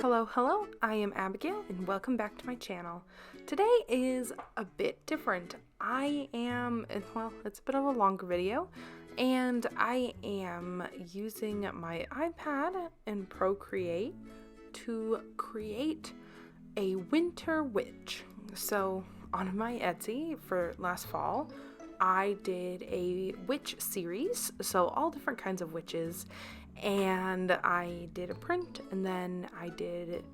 Hello, I am Abigail and welcome back to my channel. Today is a bit different. It's a bit of a longer video, and I am using my iPad and Procreate to create a winter witch. So on my Etsy for last fall, I did a witch series, so all different kinds of witches, and I did a print, and then I did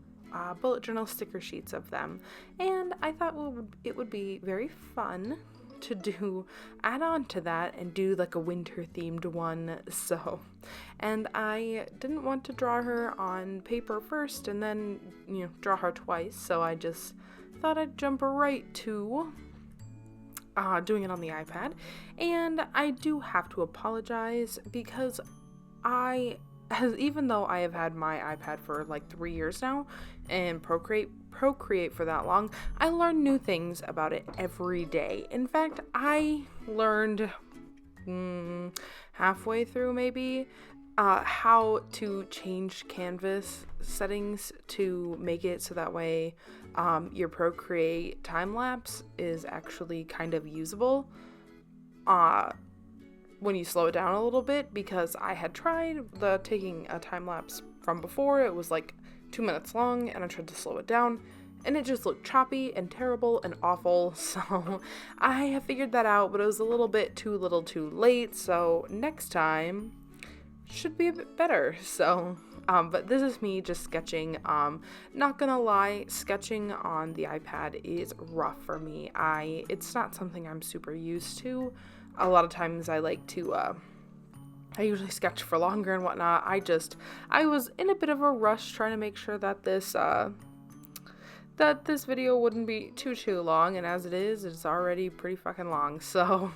bullet journal sticker sheets of them, and I thought it would be very fun to add on to that and do like a winter themed one. And I didn't want to draw her on paper first and then draw her twice, so I just thought I'd jump right to doing it on the iPad. And I do have to apologize because even though I have had my iPad for like 3 years now and Procreate for that long, I learn new things about it every day. In fact, I learned halfway through maybe how to change canvas settings to make it so that way your Procreate time lapse is actually kind of usable when you slow it down a little bit, because I had tried taking a time lapse from before. It was like 2 minutes long, and I tried to slow it down, and it just looked choppy and terrible and awful. So I have figured that out, but it was a little bit too late. So next time should be a bit better. So but this is me just sketching. Not gonna lie, sketching on the iPad is rough for me. It's not something I'm super used to. A lot of times I like to I usually sketch for longer and whatnot. I was in a bit of a rush trying to make sure that this video wouldn't be too long, and as it is, it's already pretty fucking long. So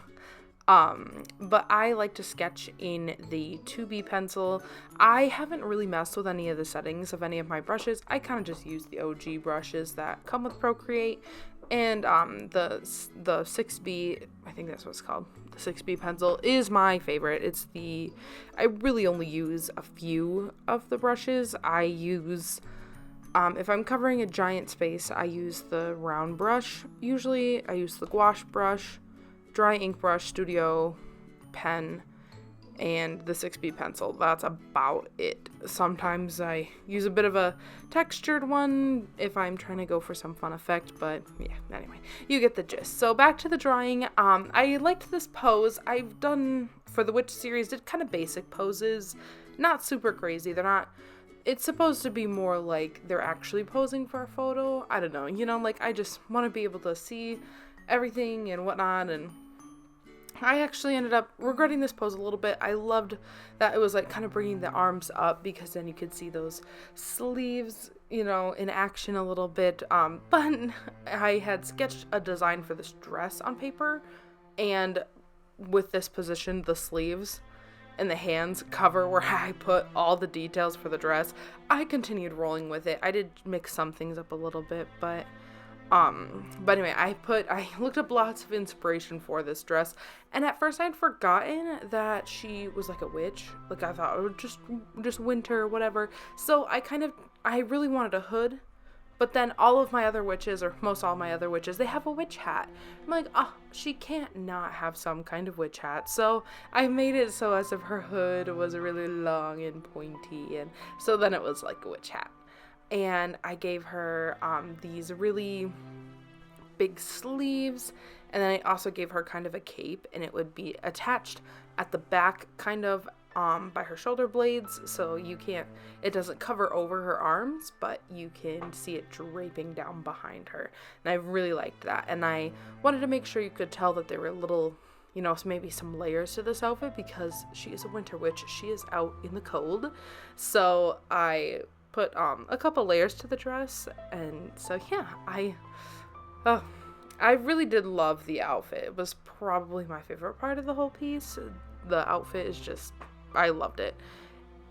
but I like to sketch in the 2B pencil. I haven't really messed with any of the settings of any of my brushes. I kind of just use the OG brushes that come with Procreate, and the 6B, I think that's what it's called. The 6B pencil is my favorite. I really only use a few of the brushes. I use, if I'm covering a giant space, I use the round brush. Usually I use the gouache brush, dry ink brush, studio pen, and the 6B pencil. That's about it. Sometimes I use a bit of a textured one if I'm trying to go for some fun effect, but yeah, anyway, you get the gist. So back to the drawing. I liked this pose. I've done, for the witch series, did kind of basic poses, not super crazy. It's supposed to be more like they're actually posing for a photo. I don't know, like I just want to be able to see everything and whatnot, and I actually ended up regretting this pose a little bit. I loved that it was like kind of bringing the arms up, because then you could see those sleeves, in action a little bit. But I had sketched a design for this dress on paper, and with this position, the sleeves and the hands cover where I put all the details for the dress. I continued rolling with it. I did mix some things up a little bit, but anyway, I looked up lots of inspiration for this dress, and at first I'd forgotten that she was like a witch. Like I thought, oh, just winter, whatever. So I really wanted a hood, but then all of my other witches, or most all my other witches, they have a witch hat. I'm like, oh, she can't not have some kind of witch hat. So I made it so as if her hood was really long and pointy, and so then it was like a witch hat. And I gave her these really big sleeves, and then I also gave her kind of a cape, and it would be attached at the back kind of by her shoulder blades, so it doesn't cover over her arms, but you can see it draping down behind her. And I really liked that, and I wanted to make sure you could tell that there were little, maybe some layers to this outfit, because she is a winter witch. She is out in the cold, so I put a couple layers to the dress. And so yeah, I really did love the outfit. It was probably my favorite part of the whole piece. The outfit is just, I loved it.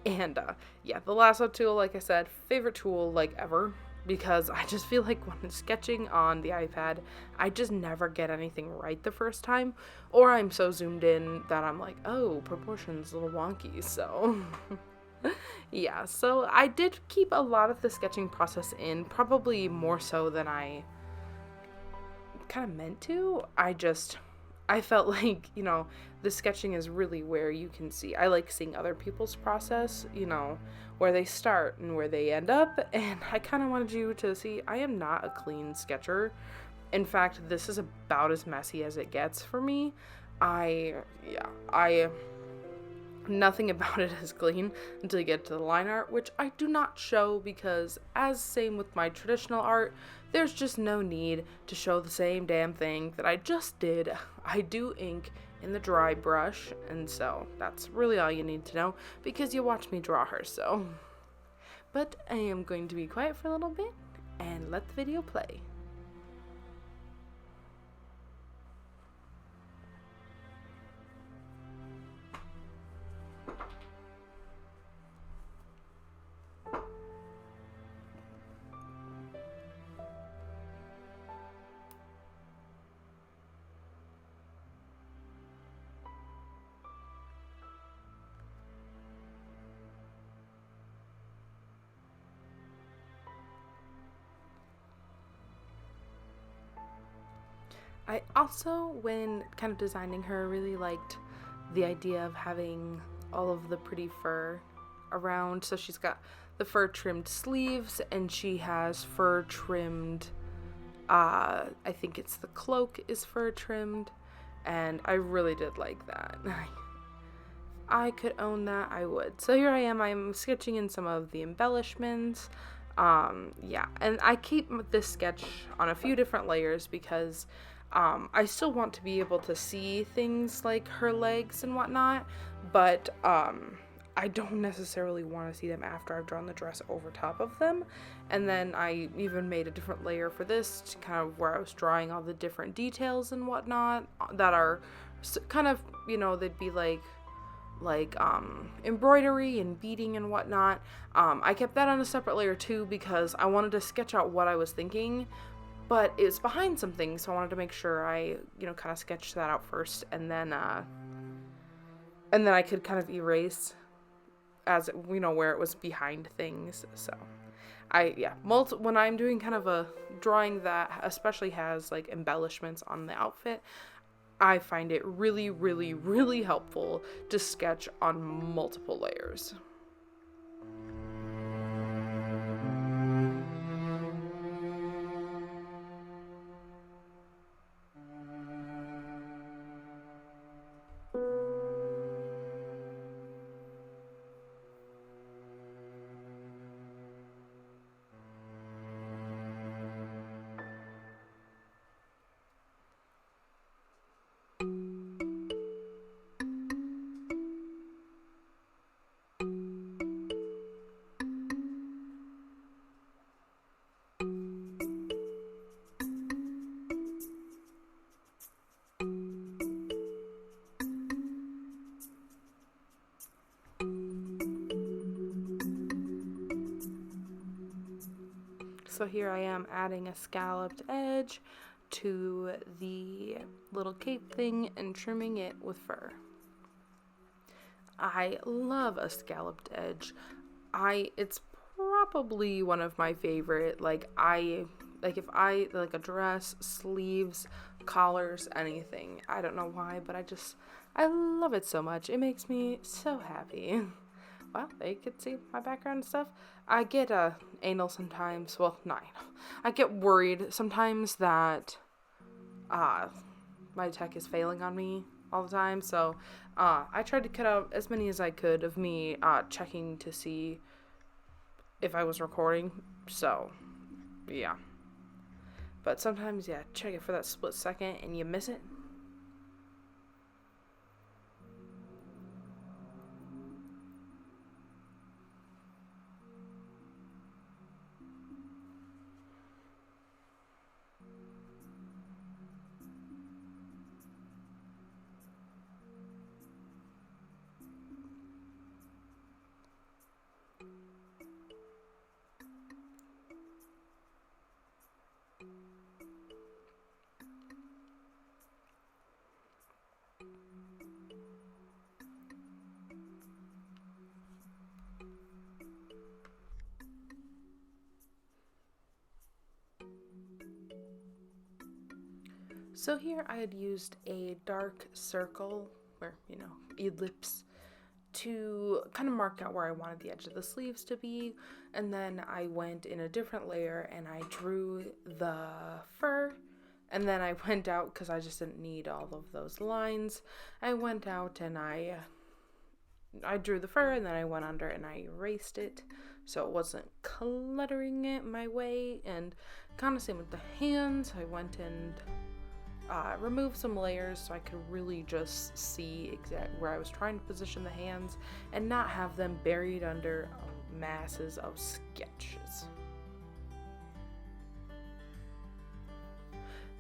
And yeah, the lasso tool, like I said, favorite tool like ever, because I just feel like when sketching on the iPad, I just never get anything right the first time, or I'm so zoomed in that I'm like, oh, proportions a little wonky. So Yeah, so I did keep a lot of the sketching process in, probably more so than I kind of meant to. I felt like, the sketching is really where you can see. I like seeing other people's process, where they start and where they end up. And I kind of wanted you to see I am not a clean sketcher. In fact, this is about as messy as it gets for me. I nothing about it is clean until you get to the line art, which I do not show because, as same with my traditional art, there's just no need to show the same damn thing that I just did. I do ink in the dry brush, and so that's really all you need to know because you watch me draw her, so. But I am going to be quiet for a little bit and let the video play. I also, when kind of designing her, really liked the idea of having all of the pretty fur around. So she's got the fur trimmed sleeves, and she has fur trimmed, I think it's the cloak is fur trimmed, and I really did like that. I could own that, I would. So here I am, I'm sketching in some of the embellishments. Yeah, and I keep this sketch on a few different layers because I still want to be able to see things like her legs and whatnot, but I don't necessarily want to see them after I've drawn the dress over top of them. And then I even made a different layer for this to kind of where I was drawing all the different details and whatnot that are kind of, they'd be like embroidery and beading and whatnot. I kept that on a separate layer too because I wanted to sketch out what I was thinking, but it was behind some things, so I wanted to make sure I, kind of sketched that out first, and then I could kind of erase as where it was behind things. So when I'm doing kind of a drawing that especially has like embellishments on the outfit, I find it really, really, really helpful to sketch on multiple layers. So here I am adding a scalloped edge to the little cape thing and trimming it with fur. I love a scalloped edge. It's probably one of my favorite, if I like a dress, sleeves, collars, anything. I don't know why, but I love it so much. It makes me so happy. Well, they could see my background and stuff. I get anal sometimes. Well, not anal. I get worried sometimes that my tech is failing on me all the time. So I tried to cut out as many as I could of me checking to see if I was recording. So, yeah. But sometimes, check it for that split second and you miss it. So here I had used a dark circle, or, you know, ellipse, to kind of mark out where I wanted the edge of the sleeves to be. And then I went in a different layer and I drew the fur. And then I went out, because I just didn't need all of those lines, I went out and I drew the fur, and then I went under and I erased it so it wasn't cluttering it my way. And kind of same with the hands. I went and removed some layers so I could really just see exactly where I was trying to position the hands and not have them buried under masses of sketches.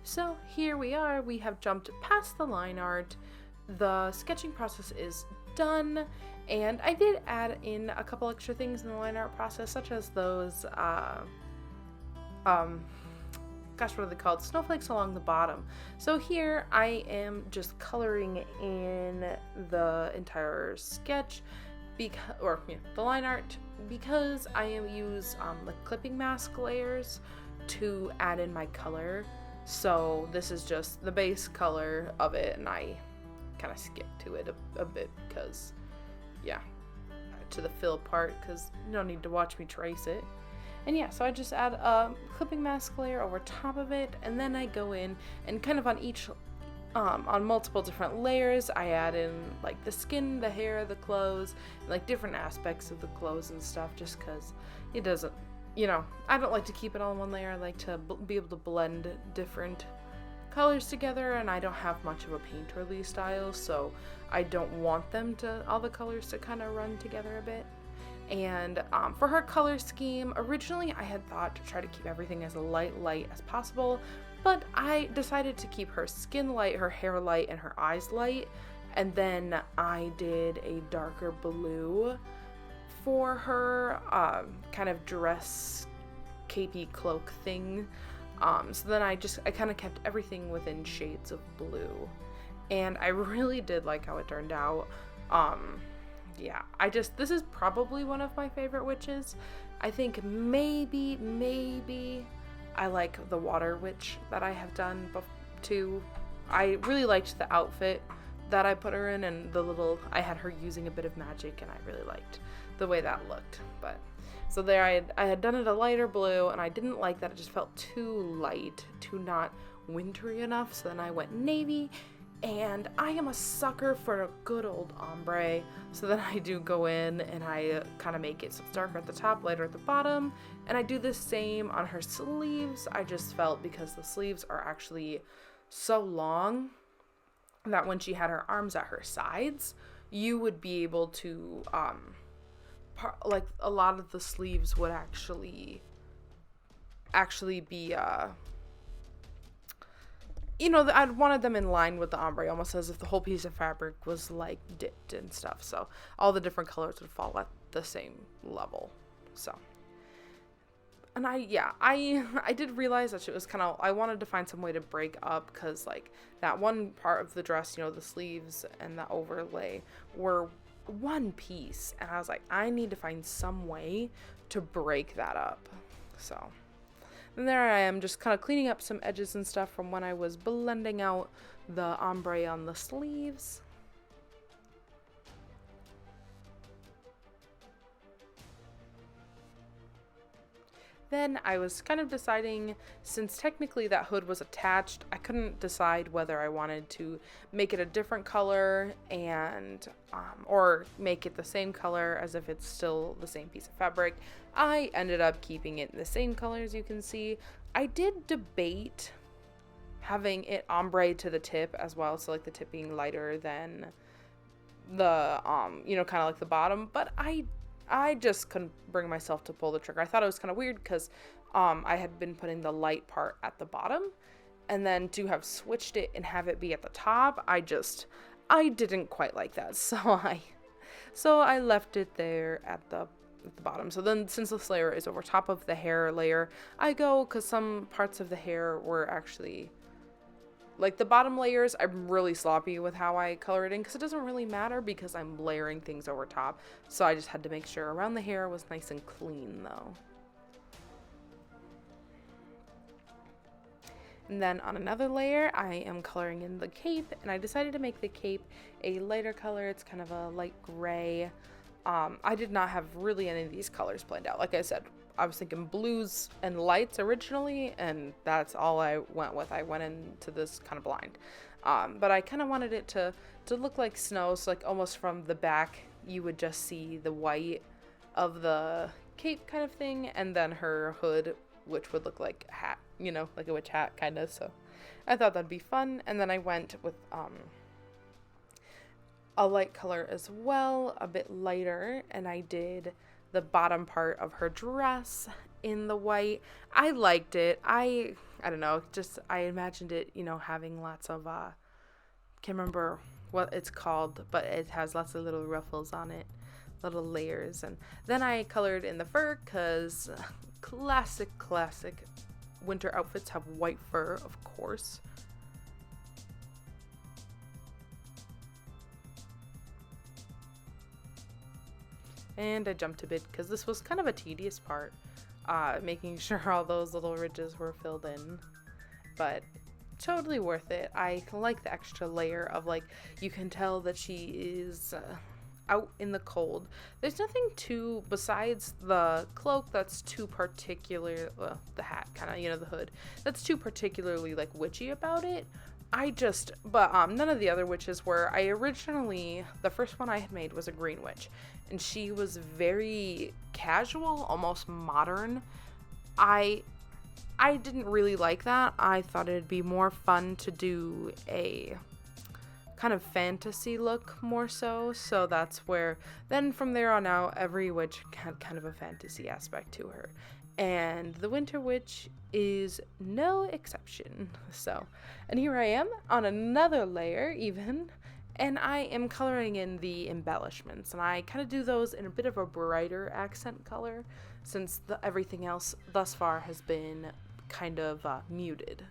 So here we are, we have jumped past the line art. The sketching process is done, and I did add in a couple extra things in the line art process, such as those gosh, what are they called? Snowflakes along the bottom. So here I am just coloring in the entire sketch, the line art, because I am use the clipping mask layers to add in my color. So this is just the base color of it, and I kind of skip to it a bit because, yeah, to the fill part, because you don't need to watch me trace it. And yeah, so I just add a clipping mask layer over top of it, and then I go in and kind of on each, on multiple different layers, I add in like the skin, the hair, the clothes, and, like different aspects of the clothes and stuff, just because it doesn't, you know, I don't like to keep it all in one layer. I like to be able to blend different colors together, and I don't have much of a painterly style, so I don't want them to, all the colors to kind of run together a bit. And for her color scheme, originally I had thought to try to keep everything as light as possible, but I decided to keep her skin light, her hair light, and her eyes light, and then I did a darker blue for her kind of dress capey cloak thing. So then I kind of kept everything within shades of blue, and I really did like how it turned out. Yeah, this is probably one of my favorite witches. I think maybe I like the water witch that I have done too. I really liked the outfit that I put her in, and I had her using a bit of magic, and I really liked the way that looked. But so there I had done it a lighter blue, and I didn't like that it just felt too light, too not wintry enough. So then I went navy, and I am a sucker for a good old ombre. So then I do go in and I kind of make it so it's darker at the top, lighter at the bottom. And I do the same on her sleeves. I just felt, because the sleeves are actually so long, that when she had her arms at her sides, you would be able to, like a lot of the sleeves would actually be, you know, I wanted them in line with the ombre, almost as if the whole piece of fabric was like dipped and stuff. So all the different colors would fall at the same level. So, and I did realize that it was kind of, I wanted to find some way to break up, because like that one part of the dress, you know, the sleeves and the overlay were one piece. And I was like, I need to find some way to break that up. So. And there I am, just kind of cleaning up some edges and stuff from when I was blending out the ombre on the sleeves. Then I was kind of deciding, since technically that hood was attached, I couldn't decide whether I wanted to make it a different color and or make it the same color as if it's still the same piece of fabric. I ended up keeping it the same color, as you can see. I did debate having it ombre to the tip as well, so like the tip being lighter than the you know, kind of like the bottom, but I just couldn't bring myself to pull the trigger. I thought it was kind of weird because I had been putting the light part at the bottom, and then to have switched it and have it be at the top, I didn't quite like that. So I left it there at the bottom. So then, since this layer is over top of the hair layer, because some parts of the hair were actually, like the bottom layers, I'm really sloppy with how I color it in, because it doesn't really matter because I'm layering things over top. So I just had to make sure around the hair was nice and clean though. And then on another layer, I am coloring in the cape, and I decided to make the cape a lighter color. It's kind of a light gray. I did not have really any of these colors planned out. Like I said, I was thinking blues and lights originally, and that's all I went with. I went into this kind of blind. But I kind of wanted it to look like snow, so like almost from the back, you would just see the white of the cape kind of thing, and then her hood, which would look like a hat, you know, like a witch hat kind of. So I thought that'd be fun. And then I went with a light color as well, a bit lighter, and I did the bottom part of her dress in the white. I liked it. I don't know, just I imagined it, you know, having lots of can't remember what it's called, but it has lots of little ruffles on it, little layers. And then I colored in the fur, because classic winter outfits have white fur, of course. And I jumped a bit because this was kind of a tedious part, making sure all those little ridges were filled in, but totally worth it. I like the extra layer of, like, you can tell that she is out in the cold. There's nothing too, besides the cloak, that's too particular, well, the hat kind of, you know, the hood, that's too particularly like witchy about it. But none of the other witches were. The first one I had made was a green witch, and she was very casual, almost modern. I didn't really like that. I thought it'd be more fun to do a kind of fantasy look more so. So that's where, then from there on out, every witch had kind of a fantasy aspect to her. And the Winter Witch is no exception. So, and here I am on another layer even, and I am coloring in the embellishments, and I kind of do those in a bit of a brighter accent color, since everything else thus far has been kind of muted.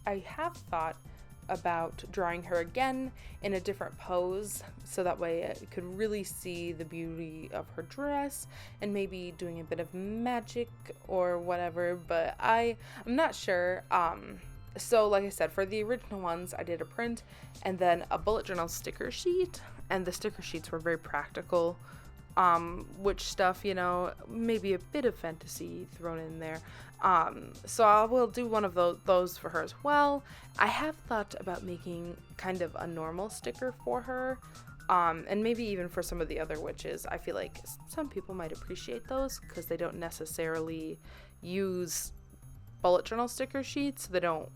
I have thought about drawing her again in a different pose, so that way I could really see the beauty of her dress, and maybe doing a bit of magic or whatever, but I'm not sure. So like I said, for the original ones, I did a print and then a bullet journal sticker sheet, and the sticker sheets were very practical witch stuff, you know, maybe a bit of fantasy thrown in there. So I will do one of those for her as well. I have thought about making kind of a normal sticker for her, and maybe even for some of the other witches. I feel like some people might appreciate those because they don't necessarily use bullet journal sticker sheets. They don't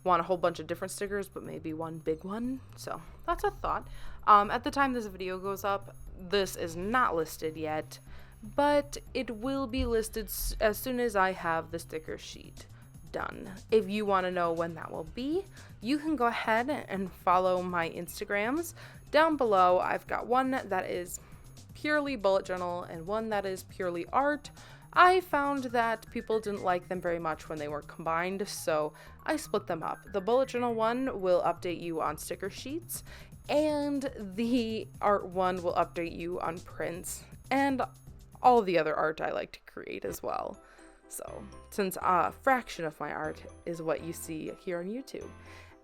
want a whole bunch of different stickers, but maybe one big one. So that's a thought. At the time this video goes up, this is not listed yet, but it will be listed as soon as I have the sticker sheet done. If you want to know when that will be, you can go ahead and follow my Instagrams. Down below, I've got one that is purely bullet journal and one that is purely art. I found that people didn't like them very much when they were combined, so I split them up. The bullet journal one will update you on sticker sheets, and the art one will update you on prints and all the other art I like to create as well. So, since a fraction of my art is what you see here on YouTube.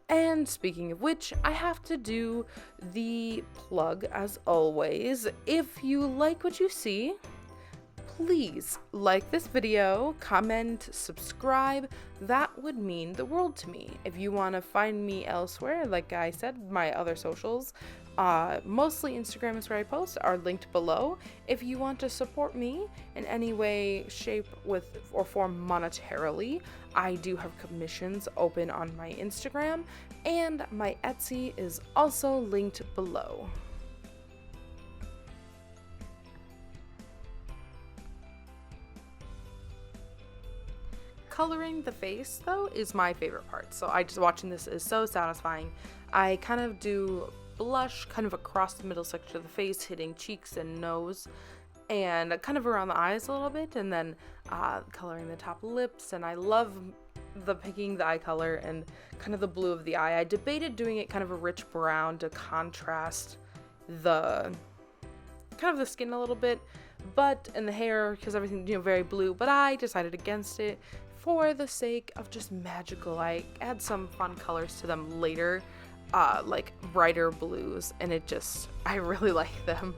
And speaking of which, I have to do the plug as always. If you like what you see, please like this video, comment, subscribe. That would mean the world to me. If you want to find me elsewhere, like I said, my other socials, mostly Instagram is where I post, are linked below. If you want to support me in any way, shape, with or form monetarily, I do have commissions open on my Instagram, and my Etsy is also linked below. Coloring the face, though, is my favorite part. So watching this is so satisfying. I kind of do blush kind of across the middle section of the face, hitting cheeks and nose, and kind of around the eyes a little bit, and then coloring the top lips. And I love the picking the eye color and kind of the blue of the eye. I debated doing it kind of a rich brown to contrast the kind of the skin a little bit, but and the hair, because everything, very blue, but I decided against it for the sake of just magical. I add some fun colors to them later, like brighter blues, and I really like them.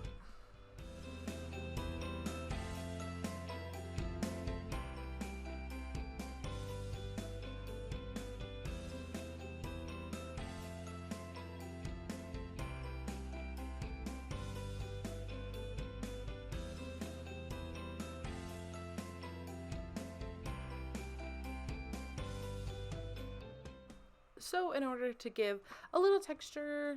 So in order to give a little texture,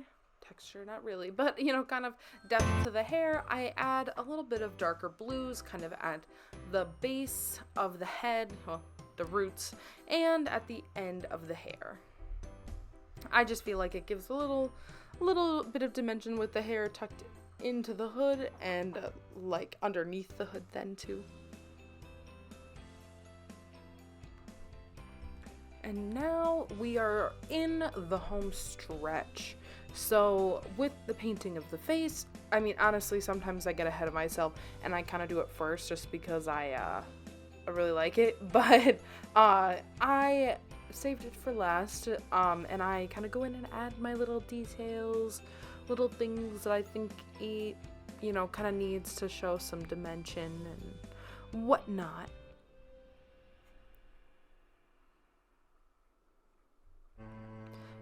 not really, but kind of depth to the hair, I add a little bit of darker blues kind of at the base of the head, well, the roots, and at the end of the hair. I just feel like it gives a little bit of dimension with the hair tucked into the hood and like underneath the hood then too. And now we are in the home stretch. So with the painting of the face, I mean, honestly, sometimes I get ahead of myself and I kind of do it first just because I really like it. But I saved it for last, and I kind of go in and add my little details, little things that I think it, kind of needs to show some dimension and whatnot.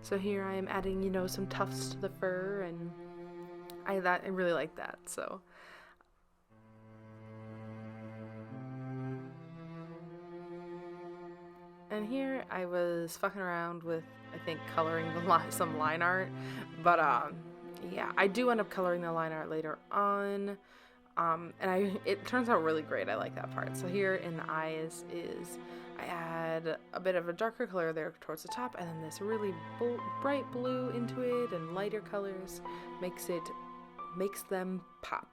So here I am adding, some tufts to the fur, and I really like that. So and here I was fucking around with, I think, coloring some line art, but yeah, I do end up coloring the line art later on. And it turns out really great. I like that part. So here in the eyes I add a bit of a darker color there towards the top, and then this really bright blue into it, and lighter colors makes them pop.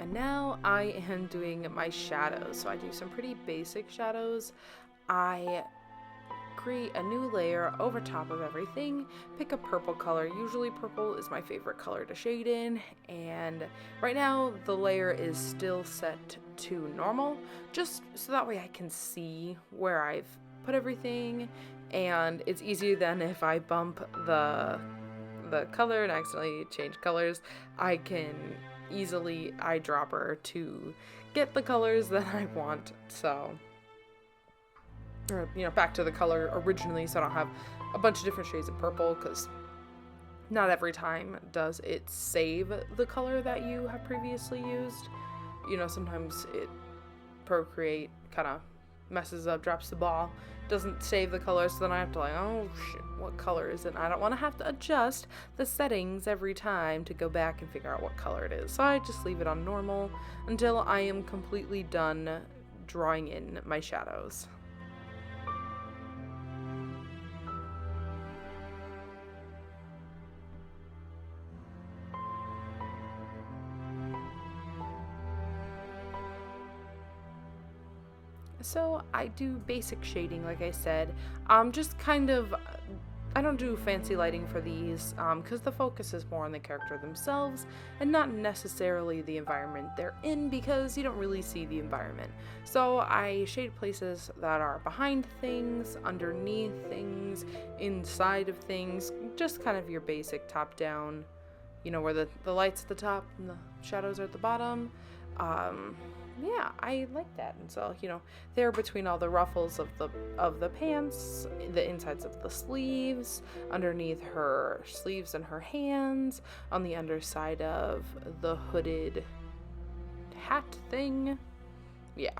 And now I am doing my shadows. So I do some pretty basic shadows. I create a new layer over top of everything, pick a purple color. Usually purple is my favorite color to shade in, and right now the layer is still set to normal, just so that way I can see where I've put everything, and it's easier than if I bump the color and accidentally change colors. I can easily eyedropper to get the colors that I want, or back to the color originally, so I don't have a bunch of different shades of purple, because not every time does it save the color that you have previously used. Sometimes Procreate kind of messes up, drops the ball, doesn't save the color, so then I have to oh shit, what color is it? I don't want to have to adjust the settings every time to go back and figure out what color it is. So I just leave it on normal until I am completely done drawing in my shadows. So I do basic shading, like I said, just kind of, I don't do fancy lighting for these, because the focus is more on the character themselves and not necessarily the environment they're in, because you don't really see the environment. So I shade places that are behind things, underneath things, inside of things, just kind of your basic top down, where the light's at the top and the shadows are at the bottom. Yeah, I like that. And so, there between all the ruffles of the pants, the insides of the sleeves, underneath her sleeves and her hands, on the underside of the hooded hat thing. Yeah.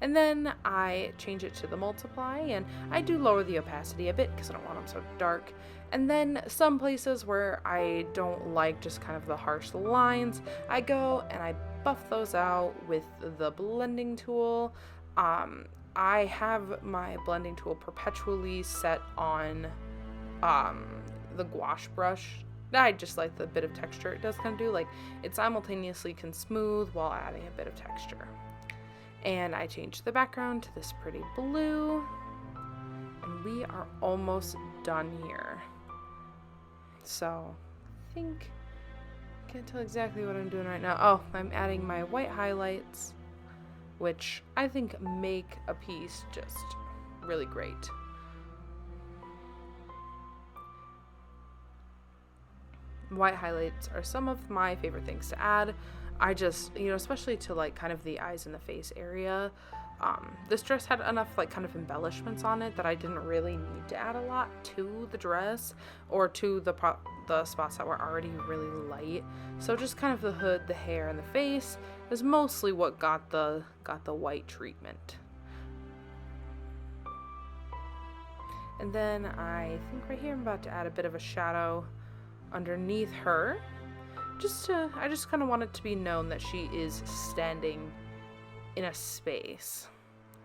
And then I change it to the multiply, and I do lower the opacity a bit because I don't want them so dark. And then some places where I don't like just kind of the harsh lines, I go and I buff those out with the blending tool. I have my blending tool perpetually set on the gouache brush. I just like the bit of texture it does kind of do. Like, it simultaneously can smooth while adding a bit of texture. And I changed the background to this pretty blue. And we are almost done here. So, I think, can't tell exactly what I'm doing right now. Oh, I'm adding my white highlights, which I think make a piece just really great. White highlights are some of my favorite things to add. I just, especially to like kind of the eyes and the face area. This dress had enough like kind of embellishments on it that I didn't really need to add a lot to the dress or to the spots that were already really light. So just kind of the hood, the hair, and the face is mostly what got the white treatment. And then I think right here I'm about to add a bit of a shadow underneath her. I just kind of want it to be known that she is standing in a space.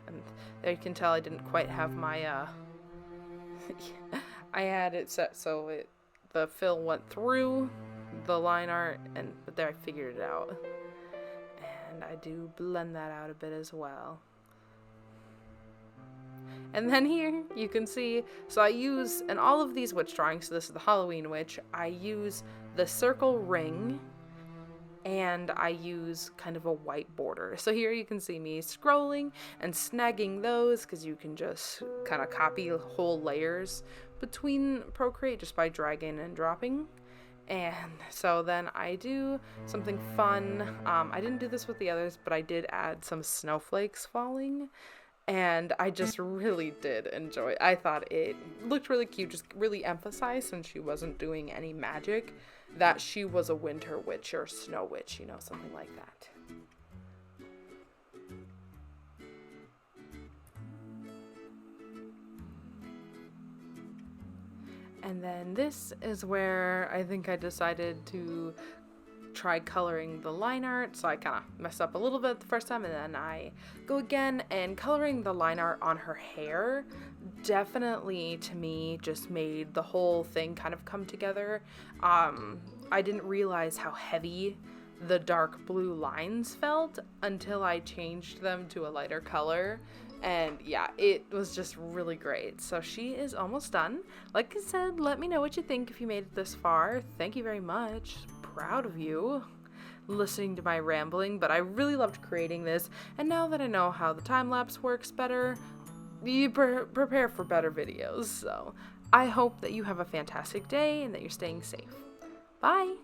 And there you can tell I didn't quite have my, I had it set so the fill went through the line art, but there I figured it out. And I do blend that out a bit as well. And then here you can see, so I use, in all of these witch drawings, so this is the Halloween witch, I use the circle ring and I use kind of a white border. So here you can see me scrolling and snagging those because you can just kind of copy whole layers between Procreate just by dragging and dropping. And so then I do something fun. I didn't do this with the others, but I did add some snowflakes falling. And I just really did enjoy it. I thought it looked really cute, just really emphasized, since she wasn't doing any magic, that she was a winter witch or snow witch, something like that. And then this is where I think I decided to try coloring the line art. So I kind of messed up a little bit the first time, and then I go again, and coloring the line art on her hair definitely to me just made the whole thing kind of come together. I didn't realize how heavy the dark blue lines felt until I changed them to a lighter color. And yeah, it was just really great. So she is almost done. Like I said, let me know what you think if you made it this far. Thank you very much. Proud of you listening to my rambling, but I really loved creating this, and now that I know how the time-lapse works better, you prepare for better videos. So I hope that you have a fantastic day and that you're staying safe. Bye!